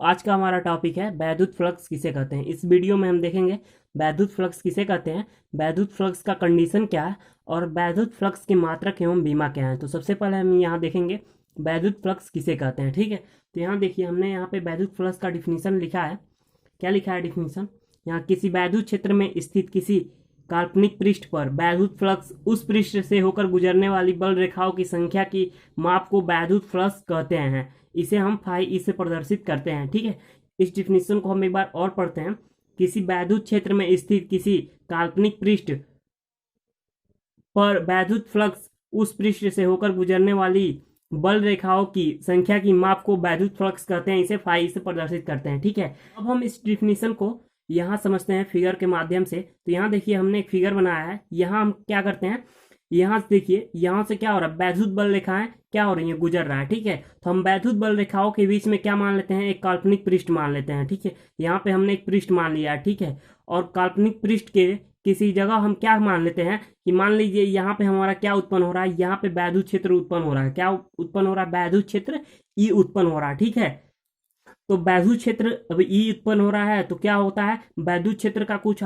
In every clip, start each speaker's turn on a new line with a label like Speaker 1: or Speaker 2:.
Speaker 1: आज का हमारा टॉपिक है वैद्युत फ्लक्स किसे कहते हैं। इस वीडियो में हम देखेंगे वैद्युत फ्लक्स किसे कहते हैं, वैद्युत फ्लक्स का कंडीशन क्या है और वैद्युत फ्लक्स की मात्रक एवं बीमा क्या है। तो सबसे पहले हम यहाँ देखेंगे वैद्युत फ्लक्स किसे कहते हैं। ठीक है, तो यहाँ देखिए हमने यहाँ पे वैद्युत फ्लक्स का डिफिनीशन लिखा है। क्या लिखा है डिफिनीशन? यहाँ किसी वैद्युत क्षेत्र में स्थित किसी काल्पनिक पृष्ठ पर वैद्युत फ्लक्स उस पृष्ठ से होकर गुजरने वाली बल रेखाओं की संख्या की माप को वैद्युत फ्लक्स कहते हैं। इसे हम फाई ई से प्रदर्शित करते हैं। ठीक है, इस डिफिनीशन को हम एक बार और पढ़ते हैं। किसी वैद्युत क्षेत्र में स्थित किसी काल्पनिक पृष्ठ पर वैद्युत फ्लक्स उस पृष्ठ से होकर गुजरने वाली बल रेखाओं की संख्या की माप को वैद्युत फ्लक्स कहते हैं। इसे फाई से प्रदर्शित करते हैं। ठीक है, अब हम इस डिफिनीशन को यहाँ समझते हैं फिगर के माध्यम से। तो यहाँ देखिए हमने एक फिगर बनाया है। यहाँ हम क्या करते हैं, यहाँ से देखिए यहाँ से क्या हो रहा है, वैद्युत बल रेखाएं क्या हो रही है, गुजर रहा है। ठीक है, तो हम वैद्युत बल रेखाओं के बीच में क्या मान लेते हैं, एक काल्पनिक पृष्ठ मान लेते हैं। ठीक है, यहाँ पे हमने एक पृष्ठ मान लिया है। ठीक है, और काल्पनिक पृष्ठ के किसी जगह हम क्या मान लेते हैं कि मान लीजिए यहाँ पे हमारा क्या उत्पन्न हो रहा है, यहाँ पे वैद्युत क्षेत्र उत्पन्न हो रहा है। क्या उत्पन्न हो रहा है? वैद्युत क्षेत्र ई उत्पन्न हो रहा है। ठीक है, तो वैद्युत क्षेत्र अब ई उत्पन्न हो रहा है तो क्या होता है, वैद्युत क्षेत्र का कुछ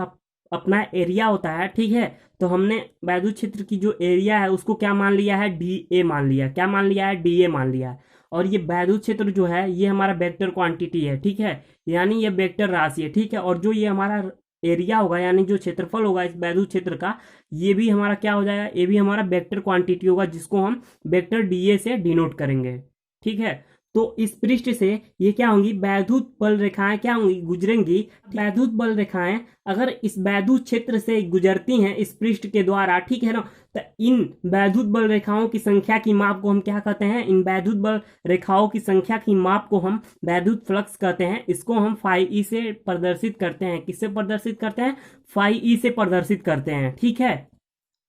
Speaker 1: अपना एरिया होता है। ठीक है, तो हमने वैद्युत क्षेत्र की जो एरिया है उसको क्या मान लिया है, डी ए मान लिया। क्या मान लिया है? डी ए मान लिया है। और ये वैद्युत क्षेत्र जो है ये हमारा वेक्टर क्वांटिटी है। ठीक है, यानी ये वेक्टर राशि है। ठीक है, और जो ये हमारा एरिया होगा यानी जो क्षेत्रफल होगा इस वैद्युत क्षेत्र का, ये भी हमारा क्या हो जाएगा, ये भी हमारा वेक्टर क्वांटिटी होगा जिसको हम वेक्टर डी ए से डिनोट करेंगे। ठीक है, तो इस पृष्ठ से ये क्या होंगी, वैद्युत बल रेखाएं क्या होंगी, गुजरेंगी। वैद्युत बल रेखाएं अगर इस वैद्युत क्षेत्र से गुजरती हैं इस पृष्ठ के द्वारा, ठीक है ना, तो इन वैद्युत बल रेखाओं की संख्या की माप को हम क्या कहते हैं, इन वैद्युत बल रेखाओं की संख्या की माप को हम वैद्युत फ्लक्स कहते हैं। इसको हम फाई ई से प्रदर्शित करते हैं। किससे प्रदर्शित करते हैं? फाई ई से प्रदर्शित करते हैं। ठीक है,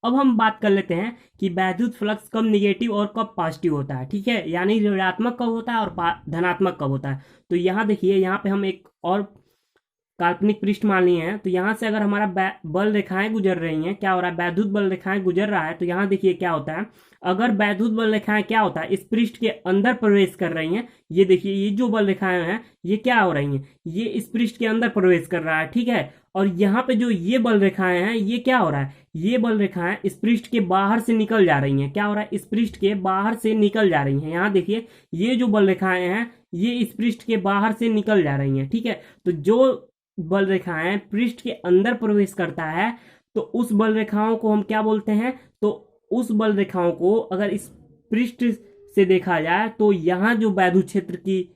Speaker 1: अब हम बात कर लेते हैं कि वैद्युत फ्लक्स कब निगेटिव और कब पॉजिटिव होता है। ठीक है, यानी ऋणात्मक कब होता है और धनात्मक कब होता है। तो यहाँ देखिए यहाँ पे हम एक और काल्पनिक पृष्ठ मान लिए हैं। तो यहाँ से अगर हमारा बल रेखाएं गुजर रही हैं, क्या हो रहा है, वैद्युत बल रेखाएं गुजर रहा है। तो यहाँ देखिए क्या होता है, अगर वैद्युत बल रेखाएं क्या होता है, इस पृष्ठ के अंदर प्रवेश कर रही हैं। ये देखिए ये जो बल रेखाएं हैं ये क्या हो रही हैं, ये इस पृष्ठ के अंदर प्रवेश कर रहा है। ठीक है, और यहाँ पे जो ये बल रेखाएं हैं ये क्या हो रहा है, ये बल रेखाएं इस पृष्ठ के बाहर से निकल जा रही हैं। क्या हो रहा है, इस पृष्ठ के बाहर से निकल जा रही हैं। यहाँ देखिए ये जो बल रेखाएं हैं ये इस पृष्ठ के बाहर से निकल जा रही हैं। ठीक है, तो जो बल रेखाएं पृष्ठ के अंदर प्रवेश करता है तो उस बल रेखाओं को हम क्या बोलते हैं, तो उस बल रेखाओं को अगर इस पृष्ठ से देखा जाए तो यहाँ जो वैद्युत क्षेत्र की,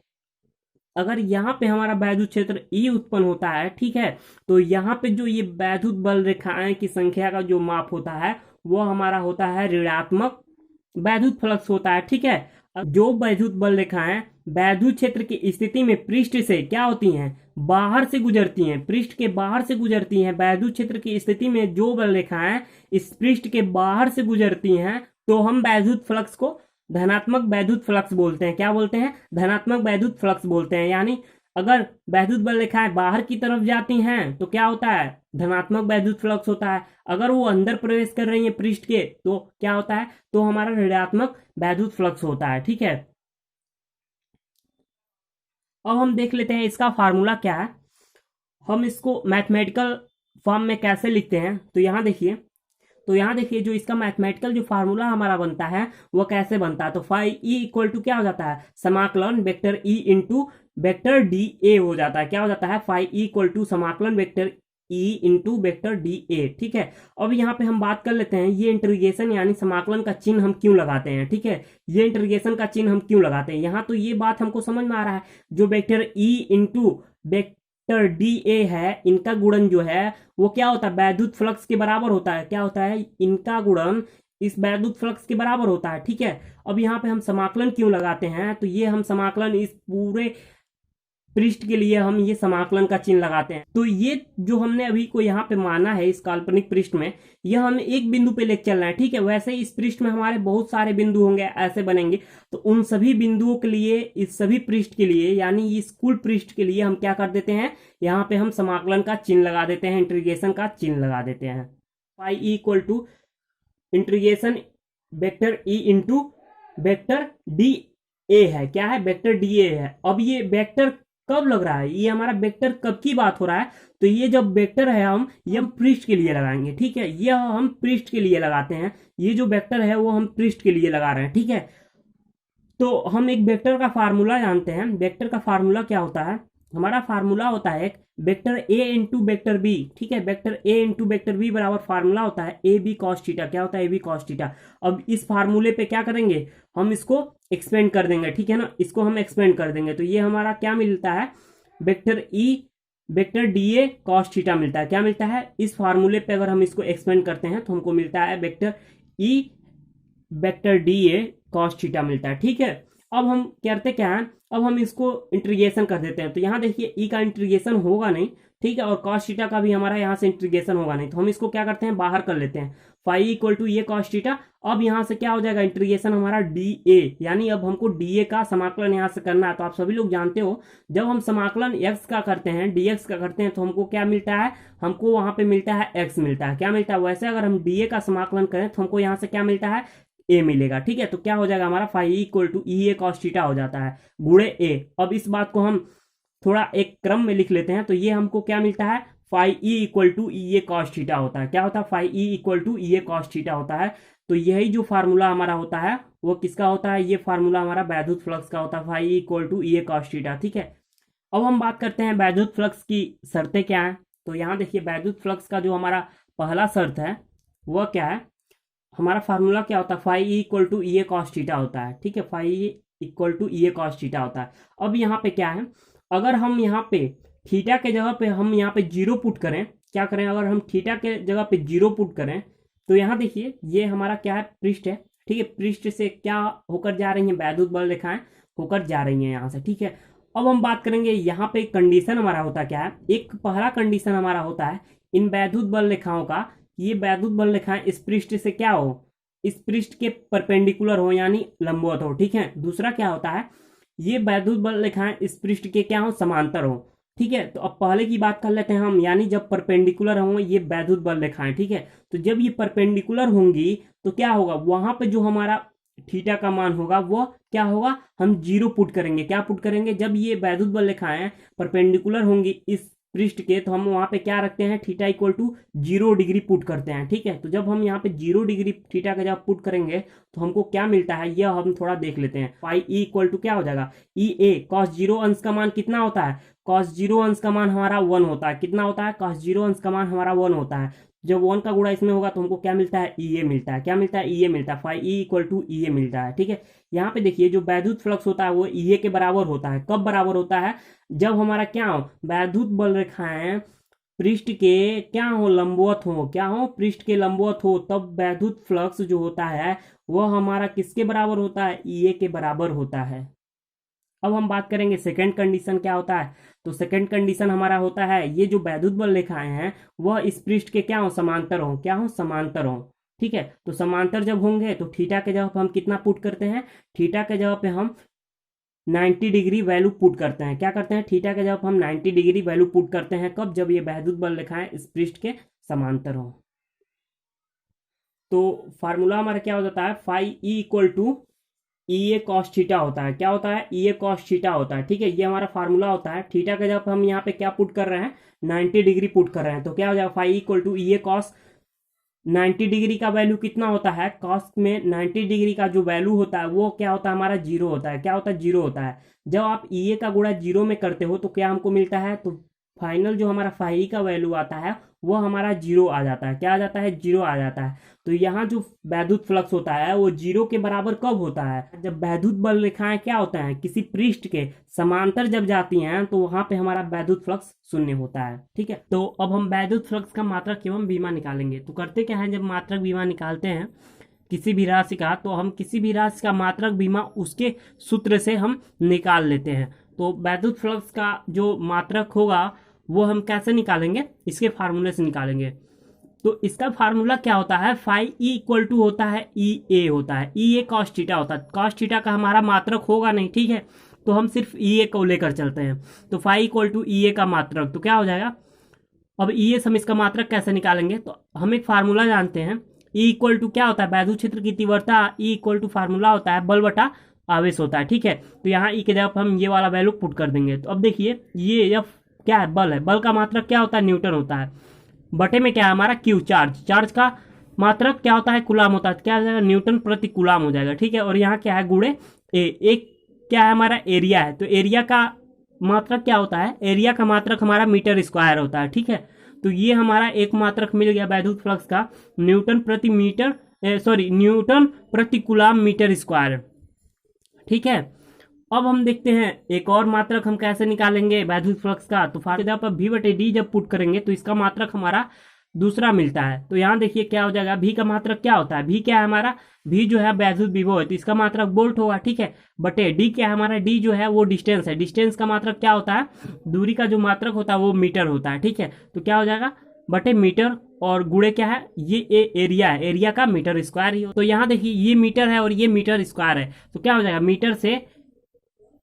Speaker 1: अगर यहाँ पे हमारा वैद्युत क्षेत्र ई उत्पन्न होता है, ठीक है, तो यहाँ पे जो ये वैद्युत बल रेखाएं की संख्या का जो माप होता है वो हमारा होता है ऋणात्मक वैद्युत फ्लक्स होता है। ठीक है, अब जो वैद्युत बल रेखाएं वैद्युत क्षेत्र की स्थिति में पृष्ठ से क्या होती हैं, बाहर से गुजरती हैं, पृष्ठ के बाहर से गुजरती हैं। वैद्युत क्षेत्र की स्थिति में जो बल रेखाएं इस पृष्ठ के बाहर से गुजरती हैं तो हम वैद्युत फ्लक्स को धनात्मक वैद्युत फ्लक्स बोलते हैं। क्या बोलते हैं? धनात्मक वैद्युत फ्लक्स बोलते हैं। यानी अगर वैद्युत बल रेखाएं बाहर की तरफ जाती हैं तो क्या होता है, धनात्मक वैद्युत फ्लक्स होता है। अगर वो अंदर प्रवेश कर रही है पृष्ठ के तो क्या होता है, तो हमारा ऋणात्मक वैद्युत फ्लक्स होता है। ठीक है, अब हम देख लेते हैं इसका फार्मूला क्या है, हम इसको मैथमेटिकल फॉर्म में कैसे लिखते हैं। तो यहाँ देखिए जो इसका मैथमेटिकल जो फार्मूला हमारा बनता है वो कैसे बनता है, तो फाई ई इक्वल टू क्या हो जाता है, समाकलन vector E into vector d ए हो जाता है। क्या हो जाता है, फाई ई इक्वल टू समाकलन vector E into vector d ए। ठीक है, अब यहाँ पे हम बात कर लेते हैं ये इंटीग्रेशन यानी समाकलन का चिन्ह हम क्यों लगाते हैं। ठीक है, ये इंटीग्रेशन का चिन्ह हम क्यों लगाते हैं, यहाँ तो ये बात हमको समझ में आ रहा है। जो vector E into vector d A है इनका गुणन जो है वो क्या होता है, वैद्युत फ्लक्स के बराबर होता है। क्या होता है, इनका गुणन इस वैद्युत फ्लक्स के बराबर होता है। ठीक है, अब यहाँ पे हम समाकलन क्यों लगाते हैं, तो ये हम समाकलन इस पूरे पृष्ठ के लिए हम ये समाकलन का चिन्ह लगाते हैं। तो ये जो हमने अभी को यहाँ पे माना है इस काल्पनिक पृष्ठ में, यह हमें एक बिंदु पे लेके चलना है। ठीक है, वैसे इस पृष्ठ में हमारे बहुत सारे बिंदु होंगे ऐसे बनेंगे, तो उन सभी बिंदुओं के लिए, इस सभी पृष्ठ के लिए यानी इस कुल पृष्ठ के लिए हम क्या कर देते हैं, यहाँ पे हम समाकलन का चिन्ह लगा देते हैं, इंटीग्रेशन का चिन्ह लगा देते हैं। Phi E equal to integration vector E into vector d A है। क्या है, वेक्टर डी ए है। अब ये वेक्टर कब लग रहा है, ये हमारा वेक्टर कब की बात हो रहा है, तो ये जब वेक्टर है हम पृष्ठ के लिए लगाएंगे, ठीक है, ये हम पृष्ठ के लिए लगाते हैं, ये जो वेक्टर है वो हम पृष्ठ के लिए लगा रहे हैं, ठीक है। तो हम एक वेक्टर का फार्मूला जानते हैं, वेक्टर का फार्मूला क्या होता है, हमारा फार्मूला होता है एक vector A into vector B, ठीक है, vector A into vector B बराबर फार्मूला होता है ए बी कॉस थीटा, क्या होता है ए बी कॉस थीटा। अब इस फार्मूले पे क्या करेंगे, हम इसको एक्सपेंड कर देंगे, ठीक है ना, इसको हम एक्सपेंड कर देंगे, तो ये हमारा क्या मिलता है, वेक्टर ई वेक्टर डी ए कॉस थीटा मिलता है, क्या मिलता है, इस फार्मूले पे अगर हम इसको एक्सपेंड करते हैं तो हमको मिलता है वेक्टर ई वेक्टर डी ए कॉस थीटा मिलता है, ठीक है। अब हम करते क्या है, अब हम इसको इंटीग्रेशन कर देते हैं, तो यहाँ देखिए ई का इंटीग्रेशन होगा नहीं, ठीक है, और कॉस थीटा का भी हमारा यहाँ से इंटीग्रेशन होगा नहीं, तो हम इसको क्या करते हैं, बाहर कर लेते हैं, फाई इक्वल टू ये कॉस थीटा। अब यहाँ से क्या हो जाएगा, इंटीग्रेशन हमारा डी ए, यानी अब हमको डी ए का समाकलन यहाँ से करना है। तो आप सभी लोग जानते हो जब हम समाकलन एक्स का करते हैं, डी एक्स का करते हैं, तो हमको क्या मिलता है, हमको वहां पे मिलता है एक्स मिलता है, क्या मिलता है, वैसे अगर हम डी ए का समाकलन करें तो हमको यहाँ से क्या मिलता है, ए मिलेगा, ठीक है। तो क्या हो जाएगा हमारा phi equal to E A cos theta हो जाता है गुणे ए। अब इस बात को हम थोड़ा एक क्रम में लिख लेते हैं, तो ये हमको क्या मिलता है, phi E equal to E A cos theta होता है, क्या होता है, phi E equal to E A cos theta होता है। तो यही जो फार्मूला हमारा होता है वो किसका होता है, ये फार्मूला हमारा वैद्युत फ्लक्स का होता है, phi E equal to E A cos theta, ठीक है। अब हम बात करते हैं वैद्युत फ्लक्स की शर्तें क्या है। तो यहाँ देखिए वैद्युत फ्लक्स का जो हमारा पहला शर्त है वह क्या है, हमारा फार्मूला क्या होता है, phi E equal to E A cos theta होता है, ठीक है, phi equal to E A cos theta होता है। अब यहाँ पे क्या है, अगर हम यहाँ पे थीटा के जगह पे हम यहाँ पे जीरो पुट करें, क्या करें, अगर हम थीटा के जगह पे जीरो पुट करें, तो यहाँ देखिए ये हमारा क्या है, पृष्ठ है, ठीक है, पृष्ठ से क्या होकर जा रही है, वैद्युत बल रेखाएं होकर जा रही है यहाँ से, ठीक है। अब हम बात करेंगे यहाँ पे कंडीशन हमारा होता क्या है, एक पहला कंडीशन हमारा होता है इन वैद्युत बल रेखाओं का, ये वैद्युत बल रेखाएं इस पृष्ठ से क्या हो, इस पृष्ठ के परपेंडिकुलर हो यानी लंबवत हो, ठीक है। दूसरा क्या होता है, ये वैद्युत बल रेखाएं इस पृष्ठ के क्या हो, समांतर हो, ठीक है। तो अब पहले की बात कर लेते हैं हम, यानी जब परपेंडिकुलर होंगे ये वैद्युत बल रेखाएं, ठीक है, तो जब ये परपेंडिकुलर होंगी तो क्या होगा, वहां पे जो हमारा थीटा का मान होगा वो क्या होगा, हम जीरो पुट करेंगे, क्या पुट करेंगे, जब ये वैद्युत बल रेखाएं परपेंडिकुलर होंगी इस पृष्ठ के, तो हम वहां पे क्या रखते हैं, theta equal to 0 degree put करते हैं, ठीक है। तो जब हम यहाँ पे 0 डिग्री थीटा का जब पुट करेंगे तो हमको क्या मिलता है, यह हम थोड़ा देख लेते हैं। फाई ई इक्वल टू क्या हो जाएगा, ई ए कॉस जीरो अंश का मान कितना होता है, कॉस जीरो अंश का मान हमारा 1 होता है, कितना होता है, कॉस जीरो अंश का मान हमारा 1 होता है। जब 1 का गुणा इसमें होगा तो हमको क्या मिलता है, ई ए मिलता है, क्या मिलता है, ई ए मिलता है, phi E equal to E ए मिलता है, ठीक है। यहाँ पे देखिए जो वैद्युत फ्लक्स होता है वो ई ए के बराबर होता है, कब बराबर होता है, जब हमारा क्या हो, वैद्युत बल रेखाएं पृष्ठ के क्या हो, लंबवत हो, क्या हो, पृष्ठ के लंबवत हो, तब वैद्युत फ्लक्स जो होता है वह हमारा किसके बराबर होता है, ई ए के बराबर होता है। अब हम बात करेंगे सेकंड कंडीशन क्या होता है, तो सेकंड कंडीशन हमारा होता है ये जो वैद्युत बल रेखाएं हैं वह इस पृष्ठ के क्या हो, समांतर हो, क्या हो, समांतर हो, ठीक है। तो समांतर जब होंगे तो थीटा के जगह पे हम कितना पुट करते हैं, थीटा के जगह पे हम 90 डिग्री वैल्यू पुट करते हैं, क्या करते हैं, थीटा के जगह पे हम 90 डिग्री वैल्यू पुट करते हैं, कब, जब ये वैद्युत बल रेखाएं इस पृष्ठ के समांतर हो। तो फार्मूला हमारा क्या हो जाता है, phi E equal to E A cos theta होता है, क्या होता है, ई ए कॉस थीटा होता है, ठीक है, ये हमारा फार्मूला होता है। थीटा के जब हम यहाँ पे क्या पुट कर रहे हैं, 90 डिग्री पुट कर रहे हैं, तो क्या हो जाएगा, phi equal to E A cos 90 degree का वैल्यू कितना होता है, कॉस में 90 डिग्री का जो वैल्यू होता है वो क्या होता है, हमारा जीरो होता है, क्या होता है, जीरो होता है। जब आप ई ए का गुणा जीरो में करते हो तो क्या हमको मिलता है, तो फाइनल जो हमारा फाई का वैल्यू आता है वो हमारा जीरो आ जाता है, क्या आ जाता है, जीरो आ जाता है। तो यहाँ जो वैद्युत फ्लक्स होता है वो जीरो के बराबर कब होता है, जब वैद्युत बल रेखाएं क्या होता है, किसी पृष्ठ के समांतर जब जाती हैं तो वहां पे हमारा वैद्युत फ्लक्स शून्य होता है, ठीक है। तो अब हम वैद्युत फ्लक्स का मात्रक एवं बीमा निकालेंगे। तो करते क्या है, जब मात्रक बीमा निकालते हैं किसी भी राशि का, तो हम किसी भी राशि का मात्रक बीमा उसके सूत्र से हम निकाल लेते हैं। तो वैद्युत फ्लक्स का जो मात्रक होगा वो हम कैसे निकालेंगे, इसके फार्मूले से निकालेंगे। तो इसका फार्मूला क्या होता है, फाई ई इक्वल टू होता है ई ए होता है, ई ए कॉस थीटा होता है, कॉस थीटा का हमारा मात्रक होगा नहीं, ठीक है, तो हम सिर्फ ई ए को लेकर चलते हैं। तो फाई इक्वल टू ई ए का मात्रक, तो क्या हो जाएगा, अब ई ए हम इसका मात्रक कैसे निकालेंगे, तो हम एक फार्मूला जानते हैं, ई इक्वल टू क्या होता है, वैद्युत क्षेत्र की तीव्रता, ई इक्वल टू फार्मूला होता है बल बटा आवेश होता है, ठीक है। तो यहाँ ई के जगह पर हम ये वाला वैल्यू पुट कर देंगे। तो अब देखिए ये एफ क्या है, बल है, बल का मात्रक क्या होता है, न्यूटन होता है, बटे में क्या है हमारा क्यू, चार्ज, चार्ज का मात्रक क्या होता है, कुलाम होता है, क्या हो जाएगा, न्यूटन प्रति कुलाम हो जाएगा, ठीक है। और यहाँ क्या है, गुणे ए, एक क्या है हमारा एरिया है, तो एरिया का मात्रक क्या होता है, एरिया का मात्रक हमारा मीटर स्क्वायर होता है, ठीक है। तो ये हमारा एक मात्रक मिल गया वैद्युत फ्लक्स का, न्यूटन प्रति मीटर सॉरी न्यूटन प्रति कुलाम मीटर स्क्वायर, ठीक है। अब हम देखते हैं एक और मात्रक हम कैसे निकालेंगे वैद्युत फ्लक्स का। तो फार्मूला पर v बटे डी जब पुट करेंगे तो इसका मात्रक हमारा दूसरा मिलता है। तो यहाँ देखिए क्या हो जाएगा, v का मात्रक क्या होता है, v क्या है हमारा, v जो है वैद्युत विभव है, तो इसका मात्रक वोल्ट होगा, ठीक है। बटे d क्या है हमारा, d जो है वो डिस्टेंस है, डिस्टेंस का मात्रक क्या होता है, दूरी का जो मात्रक होता है वो मीटर होता है, ठीक है। तो क्या हो जाएगा, बटे मीटर, और गुणे क्या है, ये एरिया है, एरिया का मीटर स्क्वायर ही हो। तो यहाँ देखिए ये मीटर है और ये मीटर स्क्वायर है, तो क्या हो जाएगा, मीटर से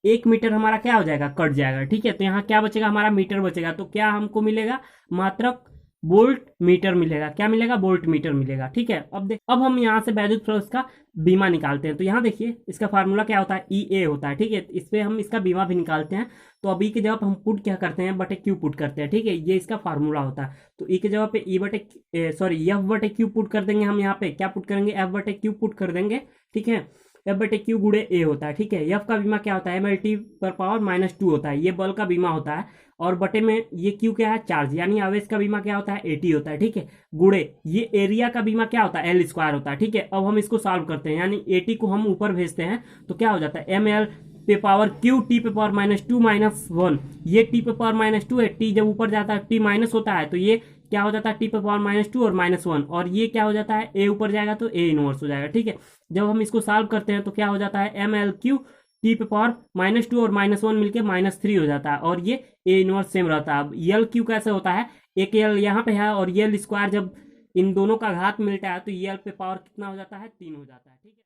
Speaker 1: 1 मीटर हमारा क्या हो जाएगा, कट जाएगा, ठीक है। तो यहाँ क्या बचेगा, हमारा मीटर बचेगा, तो क्या हमको मिलेगा, मात्रक वोल्ट मीटर मिलेगा, क्या मिलेगा, वोल्ट मीटर मिलेगा, ठीक है। अब हम यहाँ से वैद्युत फ्लक्स का बीमा निकालते हैं। तो यहाँ देखिए इसका फार्मूला क्या होता है, ई ए होता है, ठीक है। इस पे हम इसका बीमा भी निकालते हैं। तो अभी के जगह हम पुट क्या करते हैं, बटे क्यू पुट करते हैं, ठीक है, ये इसका फार्मूला होता है। तो ई के जगह पे ई बटे सॉरी एफ बटे क्यू पुट कर देंगे, हम यहाँ पे क्या पुट करेंगे, एफ बटे क्यू पुट कर देंगे, ठीक है। एफ बटे क्यू गुणे ए होता है, ठीक है। एफ का बीमा क्या होता है, MLT पर पावर -2 होता है, ये बल का बीमा होता है। और बटे में ये क्यू क्या है, चार्ज, यानी आवेश का बीमा क्या होता है, AT होता है, ठीक है। गुणे ये एरिया का बीमा क्या होता है, L स्क्वायर होता है, ठीक है। अब हम इसको सॉल्व करते हैं, यानी AT को हम ऊपर भेजते हैं, तो क्या हो जाता है, ML पे पावर क्यू टी पे पावर -2 -1, ये टी पे पावर -2 है, टी जब ऊपर जाता है टी माइनस होता है, तो ये क्या हो जाता है, टी पे पावर -2 और -1, और ये क्या हो जाता है, ए ऊपर जाएगा तो ए इनवर्स हो जाएगा, ठीक है। जब हम इसको सॉल्व करते हैं तो क्या हो जाता है, ML क्यू टी पे पावर -2 और -1 मिलके -3 हो जाता है, और ये ए इनवर्स सेम रहता है। अब यल क्यू कैसे होता है, एक यल यहाँ पे है और यल स्क्वायर जब इन दोनों का घात मिलता है तो यल पे पावर कितना हो जाता है, 3 हो जाता है, ठीक है।